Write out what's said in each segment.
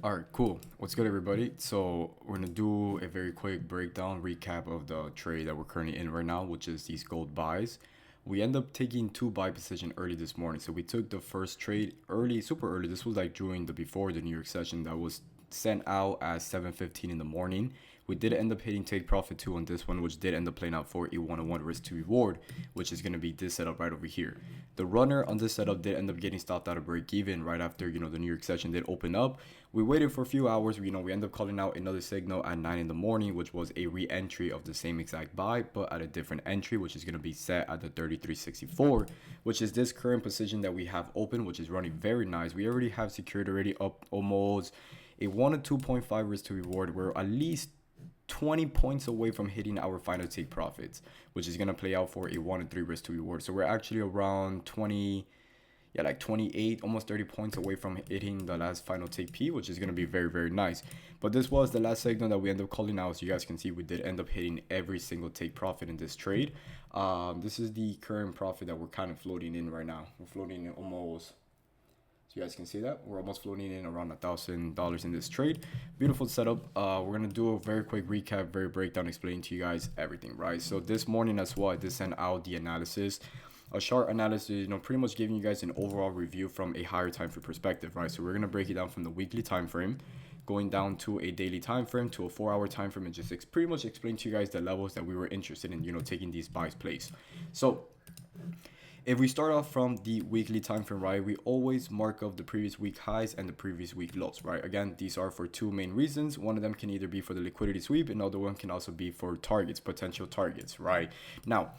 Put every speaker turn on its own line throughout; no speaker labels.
All right, cool. What's good, everybody? So we're gonna do a very quick breakdown recap of the trade that we're currently in right now, which is these gold buys. We end up taking two buy position early this morning. So we took the first trade early, super early. This was like during the before the New York session that was sent out at 7:15 in the morning. We did end up hitting take profit two on this one, which did end up playing out for a 1-on-1 risk to reward, which is going to be this setup right over here. The runner on this setup did end up getting stopped out of break even right after the New York session did open up. We waited for a few hours. We end up calling out another signal at 9 in the morning, which was a re-entry of the same exact buy, but at a different entry, which is going to be set at the 33.64, which is this current position that we have open, which is running very nice. We already have secured already up almost a 1 to 2.5 risk to reward. We're at least 20 points away from hitting our final take profits, which is going to play out for a 1 to 3 risk to reward. So we're actually around 20, yeah, like 28, almost 30 points away from hitting the last final take P, which is going to be very, very nice. But this was the last signal that we end up calling out. So you guys can see we did end up hitting every single take profit in this trade. This is the current profit that we're kind of floating in right now. We're floating in almost, so you guys can see that we're almost floating in around $1,000 in this trade. Beautiful setup. We're gonna do a very quick recap, very breakdown, explaining to you guys everything, right? So this morning as well, I did send out the analysis, a chart analysis, pretty much giving you guys an overall review from a higher time frame perspective, right? So we're gonna break it down from the weekly time frame, going down to a daily time frame, to a 4-hour time frame, and just pretty much explain to you guys the levels that we were interested in, taking these buys place. So if we start off from the weekly time frame, right, we always mark up the previous week highs and the previous week lows, right? Again, these are for two main reasons. One of them can either be for the liquidity sweep, another one can also be for targets, potential targets, right? Now,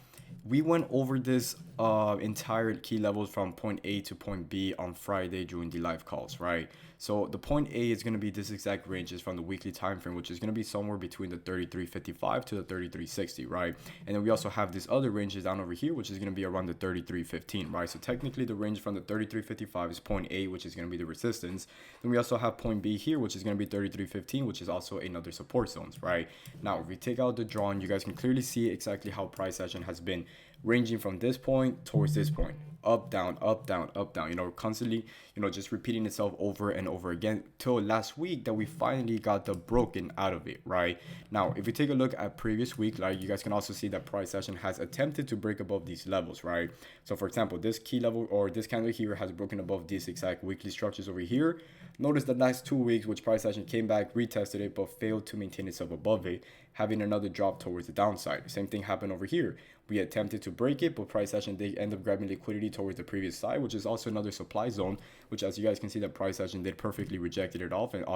we went over this entire key levels from point A to point B on Friday during the live calls, right? So the point A is going to be this exact range is from the weekly time frame, which is going to be somewhere between the 33.55 to the 33.60, right? And then we also have these other ranges down over here, which is going to be around the 33.15, right? So technically the range from the 33.55 is point A, which is going to be the resistance. Then we also have point B here, which is going to be 33.15, which is also another support zones, right? Now, if we take out the drawing, you guys can clearly see exactly how price action has been ranging from this point towards this point, up, down, up, down, up, down, constantly, just repeating itself over and over again till last week that we finally got the broken out of it, right? Now, if you take a look at previous week, like you guys can also see that price action has attempted to break above these levels, right? So for example, this key level or this candle here has broken above these exact weekly structures over here. Notice the last 2 weeks, which price action came back, retested it, but failed to maintain itself above it, having another drop towards the downside. Same thing happened over here. We attempted to break it, but price action did end up grabbing liquidity towards the previous side, which is also another supply zone, which as you guys can see, that price action did perfectly rejected it off and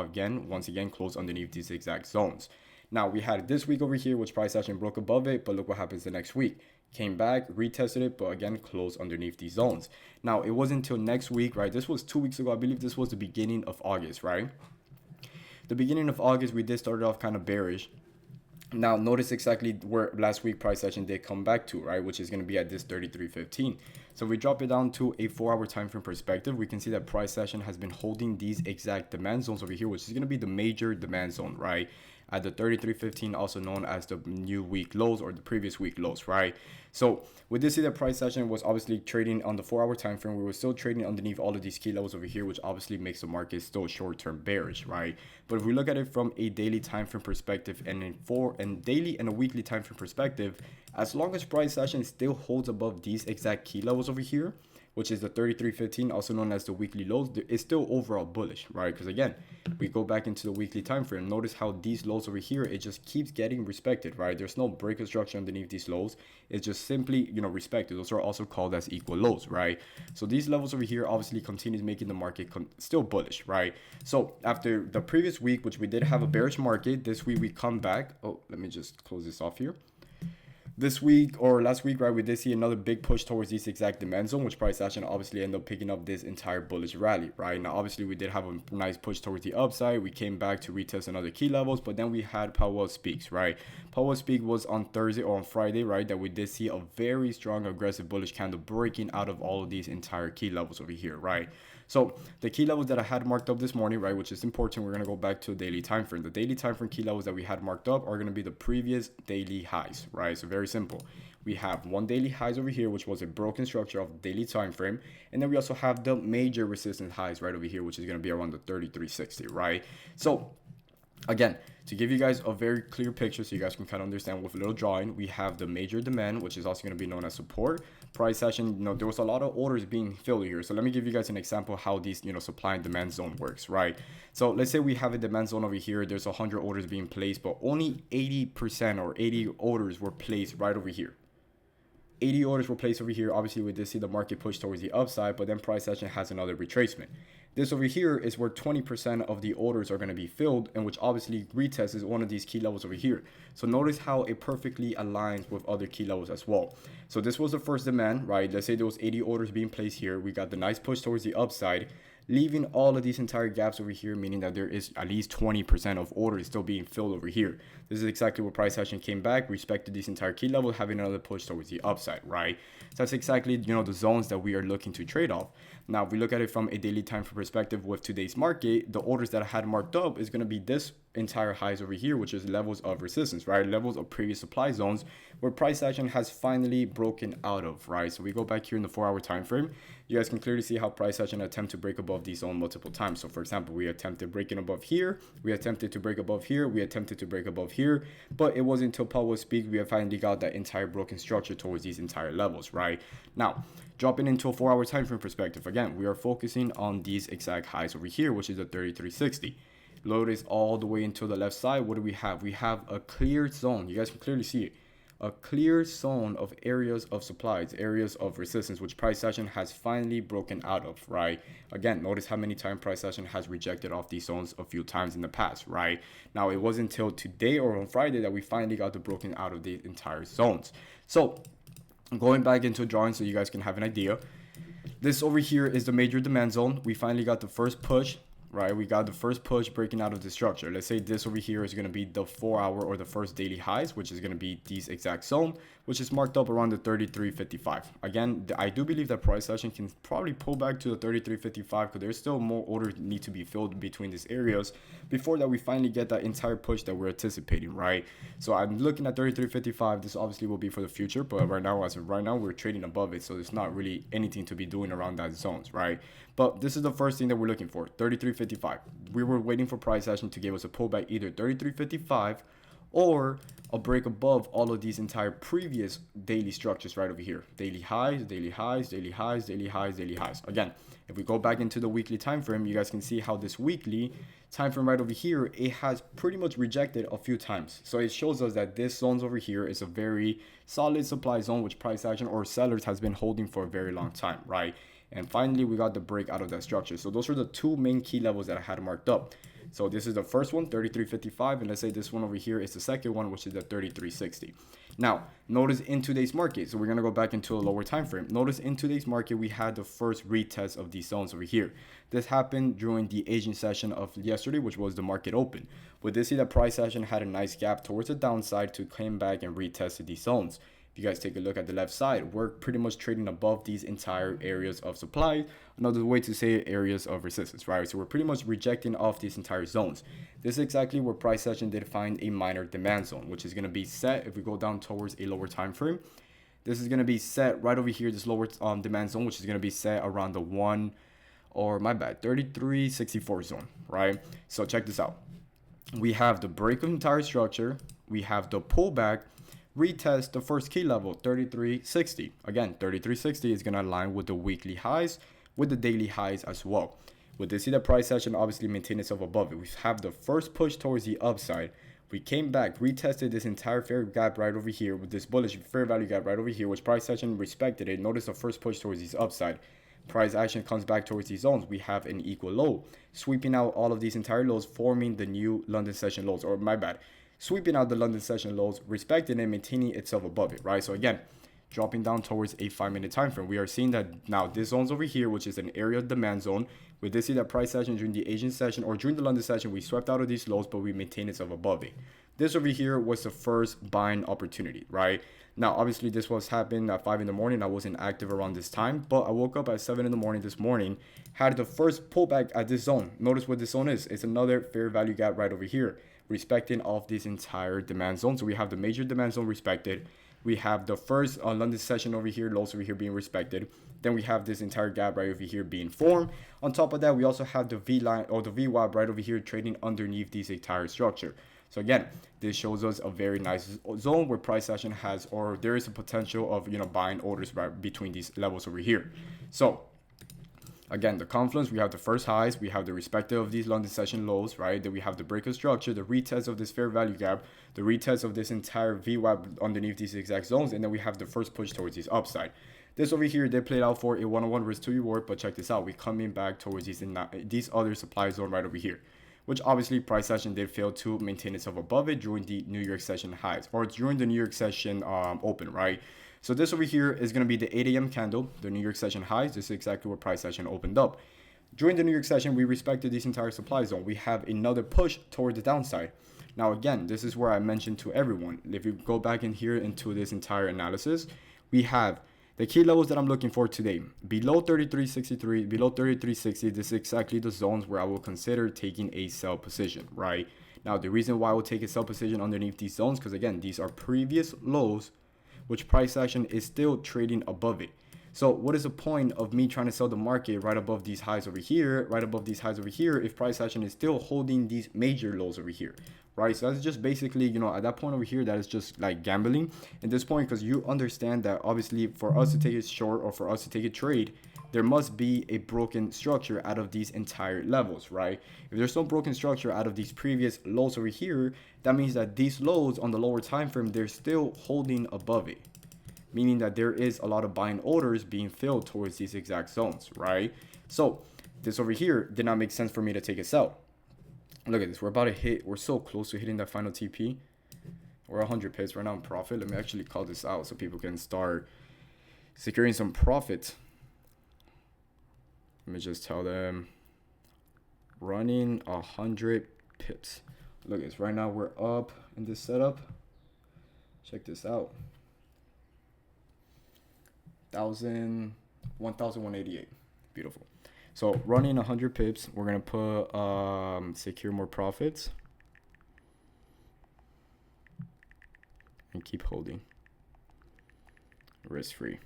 once again closed underneath these exact zones. Now we had this week over here, which price action broke above it, but look what happens the next week. Came back, retested it, but again closed underneath these zones. Now it wasn't until next week, right? This was 2 weeks ago. I believe this was the beginning of August, right? The beginning of August, we did start off kind of bearish. Now notice exactly where last week price action did come back to, right, which is going to be at this 33.15. So if we drop it down to a 4-hour time frame perspective, we can see that price action has been holding these exact demand zones over here, which is going to be the major demand zone, right, at the 33.15, also known as the new week lows or the previous week lows, right? So we did see that price action was obviously trading on the 4-hour time frame. We were still trading underneath all of these key levels over here, which obviously makes the market still short-term bearish, right? But if we look at it from a daily time frame perspective and in daily and a weekly time frame perspective, as long as price action still holds above these exact key levels over here, which is the 33.15, also known as the weekly lows, it's still overall bullish, right? Because again, we go back into the weekly time frame. Notice how these lows over here, it just keeps getting respected, right? There's no break of structure underneath these lows. It's just simply, respected. Those are also called as equal lows, right? So these levels over here obviously continues making the market still bullish, right? So after the previous week, which we did have a bearish market, this week we come back. Oh, let me just close this off here. This week or last week, right, we did see another big push towards this exact demand zone, which price action obviously ended up picking up this entire bullish rally, right? Now, obviously, we did have a nice push towards the upside. We came back to retest another key levels, but then we had Powell Speaks, right? Powell Speak was on Thursday or on Friday, right, that we did see a very strong, aggressive bullish candle breaking out of all of these entire key levels over here, right? So the key levels that I had marked up this morning, right, which is important, we're going to go back to the daily time frame. The daily time frame key levels that we had marked up are going to be the previous daily highs, right? So very simple. we have one daily highs over here, which was a broken structure of the daily time frame, and then we also have the major resistance highs right over here, which is going to be around the 3360, right? So again, to give you guys a very clear picture so you guys can kind of understand with a little drawing, we have the major demand, which is also going to be known as support. Price action, there was a lot of orders being filled here. So let me give you guys an example how these, supply and demand zone works, right? So let's say we have a demand zone over here. There's 100 orders being placed, but only 80% or 80 orders were placed right over here. 80 orders were placed over here. Obviously, we did see the market push towards the upside, but then price action has another retracement. This over here is where 20% of the orders are going to be filled, and which obviously retest is one of these key levels over here. So notice how it perfectly aligns with other key levels as well. So this was the first demand, right? Let's say there was 80 orders being placed here. We got the nice push towards the upside, leaving all of these entire gaps over here, meaning that there is at least 20% of orders still being filled over here. This is exactly where price action came back, respected this entire key level, having another push towards the upside, right? So that's exactly, the zones that we are looking to trade off. Now, if we look at it from a daily time frame perspective with today's market, the orders that I had marked up is going to be this entire highs over here, which is levels of resistance, right? Levels of previous supply zones where price action has finally broken out of, right? So we go back here in the 4-hour time frame. You guys can clearly see how price action attempt to break above these zone multiple times. So for example, we attempted breaking above here, we attempted to break above here, we attempted to break above here, but it wasn't until Powell speak we have finally got that entire broken structure towards these entire levels, right? Now, dropping into a 4-hour time frame perspective, again, we are focusing on these exact highs over here, which is the 3360. Notice all the way into the left side, what do we have? We have a clear zone. You guys can clearly see it. A clear zone of areas of supplies, areas of resistance, which price action has finally broken out of, right? Again, notice how many times price action has rejected off these zones a few times in the past, right? Now, it wasn't until today or on Friday that we finally got the broken out of the entire zones. So, going back into drawing so you guys can have an idea. This over here is the major demand zone. We finally got the first push, right? We got the first push breaking out of the structure. Let's say this over here is going to be the 4-hour or the first daily highs, which is going to be these exact zone, which is marked up around the 33.55. Again, I do believe that price action can probably pull back to the 33.55 because there's still more orders need to be filled between these areas before that we finally get that entire push that we're anticipating, right? So I'm looking at 33.55. This obviously will be for the future, but right now, as of right now, we're trading above it, so there's not really anything to be doing around that zones, right? But this is the first thing that we're looking for, 33.55. We were waiting for price action to give us a pullback, either 33.55 or a break above all of these entire previous daily structures right over here. Daily highs, daily highs, daily highs, daily highs, daily highs. Again, if we go back into the weekly time frame, you guys can see how this weekly time frame right over here, it has pretty much rejected a few times. So it shows us that this zones over here is a very solid supply zone, which price action or sellers has been holding for a very long time, right? And finally, we got the break out of that structure. So those are the two main key levels that I had marked up. So this is the first one, 33.55, and let's say this one over here is the second one, which is the 33.60. Now, notice in today's market, so we're going to go back into a lower time frame. Notice in today's market, we had the first retest of these zones over here. This happened during the Asian session of yesterday, which was the market open. We did see that price action had a nice gap towards the downside to come back and retest these zones. If you guys take a look at the left side, we're pretty much trading above these entire areas of supply. Another way to say areas of resistance, right? So we're pretty much rejecting off these entire zones. This is exactly where price action did find a minor demand zone, which is going to be set if we go down towards a lower time frame. This is going to be set right over here, this lower demand zone, which is going to be set around the 33.64 zone, right? So check this out. We have the break of entire structure. We have the pullback, retest the first key level, 33.60. Again, 33.60 is going to align with the weekly highs, with the daily highs as well. With this, see the price action obviously maintain itself above it. We have the first push towards the upside. We came back, retested this entire fair gap right over here with this bullish fair value gap right over here, which price action respected it. Notice the first push towards these upside. Price action comes back towards these zones. We have an equal low, sweeping out all of these entire lows, forming the new London session lows, or my bad, sweeping out the London session lows, respecting and maintaining itself above it, right? So again, dropping down towards a 5-minute time frame, we are seeing that now this zone's over here, which is an area demand zone. We did see that price action during the Asian session or during the London session, we swept out of these lows, but we maintained itself above it. This over here was the first buying opportunity, right? Now, obviously, this was happening at 5 in the morning. I wasn't active around this time, but I woke up at 7 in the morning this morning, had the first pullback at this zone. Notice what this zone is. It's another fair value gap right over here, respecting off this entire demand zone. So we have the major demand zone respected. We have the first London session over here, lows over here being respected. Then we have this entire gap right over here being formed. On top of that, we also have the V line or the VWAP right over here trading underneath this entire structure. So again, this shows us a very nice zone where price action has, or there is a potential of, buying orders right between these levels over here. So again, the confluence, we have the first highs, we have the respective of these London session lows, right? Then we have the break of structure, the retest of this fair value gap, the retest of this entire VWAP underneath these exact zones, and then we have the first push towards this upside. This over here, they played out for a one-on-one risk to reward, but check this out. We coming back towards these other supply zone right over here, which obviously price action did fail to maintain itself above it during the New York session highs, or during the New York session open, right? So this over here is going to be the 8 a.m. candle, the New York session highs. This is exactly where price action opened up. During the New York session, we respected this entire supply zone. We have another push toward the downside. Now, again, this is where I mentioned to everyone, if you go back in here into this entire analysis, we have the key levels that I'm looking for today. Below 33.63, below 33.60, this is exactly the zones where I will consider taking a sell position, right? Now, the reason why I will take a sell position underneath these zones, because again, these are previous lows, which price action is still trading above it. So what is the point of me trying to sell the market right above these highs over here, right above these highs over here, if price action is still holding these major lows over here, right? So that's just basically, at that point over here, that is just like gambling at this point, because you understand that obviously for us to take it short or for us to take a trade, there must be a broken structure out of these entire levels, right? If there's no broken structure out of these previous lows over here, that means that these lows on the lower time frame, they're still holding above it, meaning that there is a lot of buying orders being filled towards these exact zones, right? So this over here did not make sense for me to take a sell. Look at this. We're so close to hitting that final TP. We're 100 pips right now in profit. Let me actually call this out so people can start securing some profit. Let me just tell them running 100 pips. Look at this. Right now we're up in this setup. Check this out. 1,188. Beautiful. So running 100 pips, we're going to put secure more profits and keep holding risk free.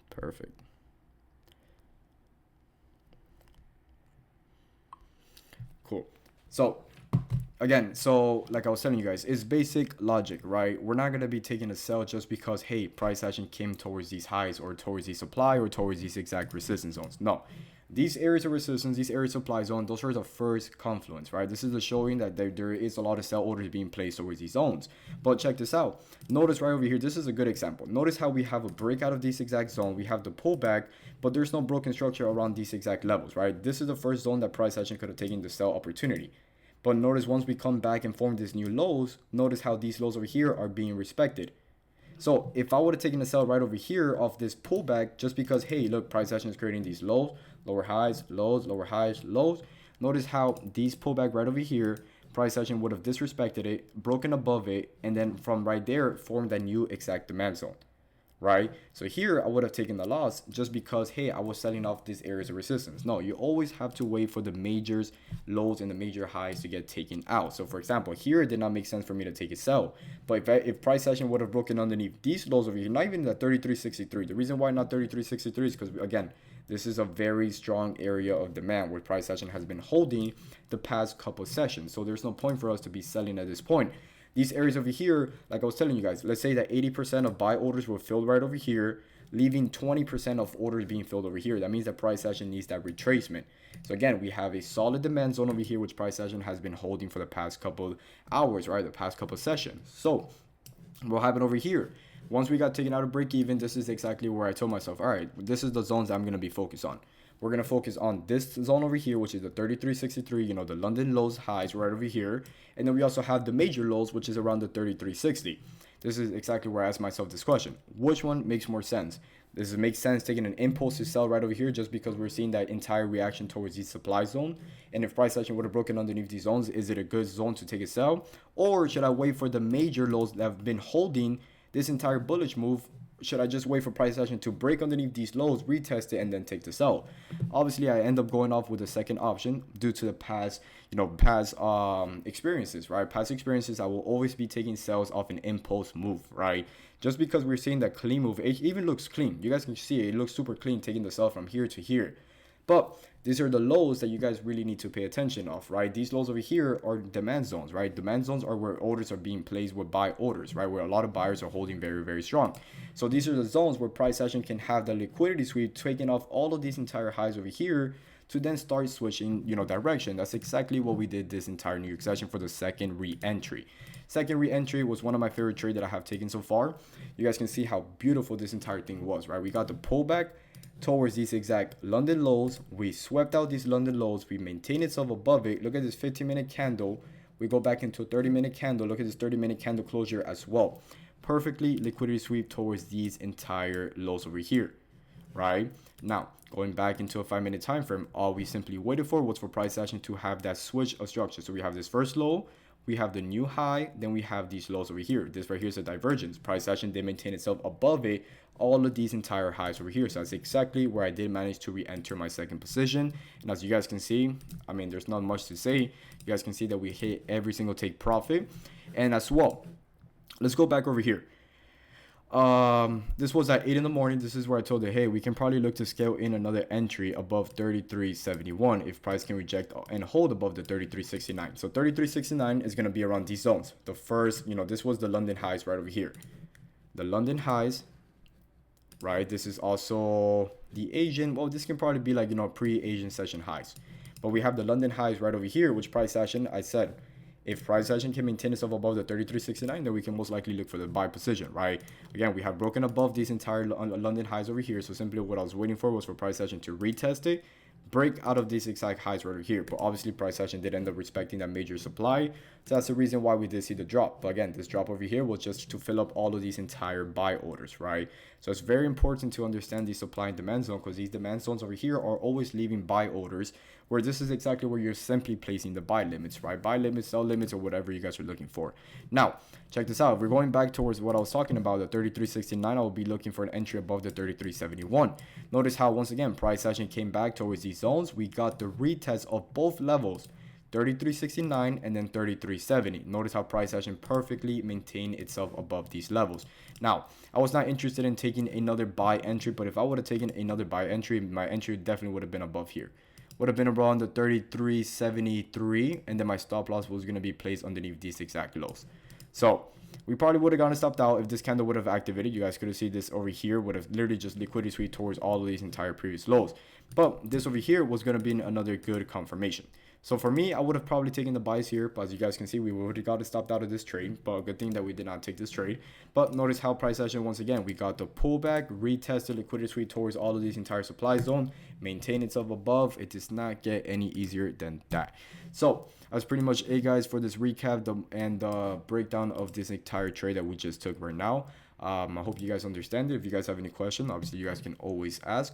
Perfect. Cool. So again, like I was telling you guys, it's basic logic, right? We're not going to be taking a sell just because, hey, price action came towards these highs or towards the supply or towards these exact resistance zones. No, these areas of resistance, these areas of supply zone, those are the first confluence, right? This is the showing that there is a lot of sell orders being placed towards these zones. But check this out. Notice right over here, this is a good example. Notice how we have a breakout of this exact zone. We have the pullback, but there's no broken structure around these exact levels, right? This is the first zone that price action could have taken the sell opportunity. But notice once we come back and form these new lows, notice how these lows over here are being respected. So if I would have taken a sell right over here off this pullback, just because, hey, look, price action is creating these lows, lower highs, lows, lower highs, lows. Notice how these pullback right over here, price action would have disrespected it, broken above it, and then from right there formed that new exact demand zone. Right? So here I would have taken the loss just because, hey, I was selling off these areas of resistance. No, you always have to wait for the majors, lows, and the major highs to get taken out. So for example, here it did not make sense for me to take a sell. But if price action would have broken underneath these lows over here, not even the 33.63. The reason why not 33.63 is because, again, this is a very strong area of demand where price action has been holding the past couple sessions. So there's no point for us to be selling at this point. These areas over here, like I was telling you guys, let's say that 80% of buy orders were filled right over here, leaving 20% of orders being filled over here. That means that price action needs that retracement. So again, we have a solid demand zone over here, which price action has been holding for the past couple hours, right? The past couple sessions. So what happened over here? Once we got taken out of break even, this is exactly where I told myself, all right, this is the zones I'm going to be focused on. We're going to focus on this zone over here, which is the 33.63, the London lows highs right over here. And then we also have the major lows, which is around the 33.60. This is exactly where I asked myself this question. Which one makes more sense? Does it make sense taking an impulse to sell right over here just because we're seeing that entire reaction towards the supply zone? And if price action would have broken underneath these zones, is it a good zone to take a sell? Or should I wait for the major lows that have been holding this entire bullish move should I just wait for price action to break underneath these lows, retest it, and then take the sell? Obviously, I end up going off with the second option due to the past, past experiences, right? Past experiences, I will always be taking sells off an impulse move, right? Just because we're seeing that clean move, it even looks clean. You guys can see it looks super clean, taking the sell from here to here. But these are the lows that you guys really need to pay attention of, right? These lows over here are demand zones, right? Demand zones are where orders are being placed with buy orders, right? Where a lot of buyers are holding very, very strong. So these are the zones where price action can have the liquidity sweep, taking off all of these entire highs over here to then start switching, direction. That's exactly what we did this entire New York session for the second re-entry. Second re-entry was one of my favorite trades that I have taken so far. You guys can see how beautiful this entire thing was, right? We got the pullback towards these exact London lows. We swept out these London lows. We maintained itself above it. Look at this 15-minute candle. We go back into a 30-minute candle. Look at this 30-minute candle closure as well. Perfectly liquidity sweep towards these entire lows over here, right? Now, going back into a 5-minute time frame, all we simply waited for was for price action to have that switch of structure. So we have this first low, we have the new high, then we have these lows over here. This right here is a divergence. Price action did maintain itself above it, all of these entire highs over here. So that's exactly where I did manage to re-enter my second position. And as you guys can see, I mean, there's not much to say. You guys can see that we hit every single take profit. And as well, let's go back over here. This was at 8 in the morning. This is where I told it, hey, we can probably look to scale in another entry above 33.71 if price can reject and hold above the 33.69. So 33.69 is going to be around these zones. The first, this was the London highs right over here. The London highs, right? This is also the Asian. Well, this can probably be like, pre-Asian session highs. But we have the London highs right over here, which price action, I said, if price action can maintain itself above the 33.69, then we can most likely look for the buy position, right? Again, we have broken above these entire London highs over here. So simply what I was waiting for was for price action to retest it, break out of these exact highs right over here. But obviously price action did end up respecting that major supply. So that's the reason why we did see the drop. But again, this drop over here was just to fill up all of these entire buy orders, right? So it's very important to understand the supply and demand zone, because these demand zones over here are always leaving buy orders, where this is exactly where you're simply placing the buy limits, right? Buy limits, sell limits, or whatever you guys are looking for. Now, check this out. If we're going back towards what I was talking about, the 33.69, I will be looking for an entry above the 33.71. Notice how, once again, price action came back towards these zones. We got the retest of both levels, 33.69 and then 33.70. Notice how price action perfectly maintained itself above these levels. Now, I was not interested in taking another buy entry, but if I would have taken another buy entry, my entry definitely would have been above here. Would have been around the 33.73, and then my stop loss was going to be placed underneath these exact lows. So we probably would have gotten stopped out if this candle would have activated. You guys could have seen this over here would have literally just liquidity sweep towards all of these entire previous lows. But this over here was going to be another good confirmation. So for me, I would have probably taken the buys here, but as you guys can see, we would have got stopped out of this trade. But a good thing that we did not take this trade. But notice how price action, once again, we got the pullback, retested liquidity sweep towards all of these entire supply zone, maintain itself above. It does not get any easier than that. So that's pretty much it, guys, for this recap and breakdown of this entire trade that we just took right now. I hope you guys understand it. If you guys have any questions, obviously you guys can always ask.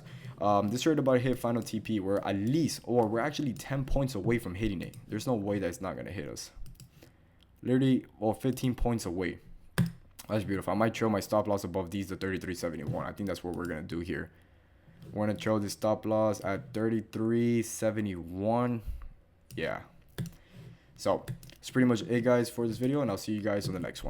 This trade about to hit final TP. We're at least, or we're actually 10 points away from hitting it. There's no way that it's not going to hit us. Literally, well, 15 points away. That's beautiful. I might trail my stop loss above these, the 33.71. I think that's what we're going to do here. We're going to trail this stop loss at 33.71. Yeah. So, that's pretty much it, guys, for this video, and I'll see you guys on the next one.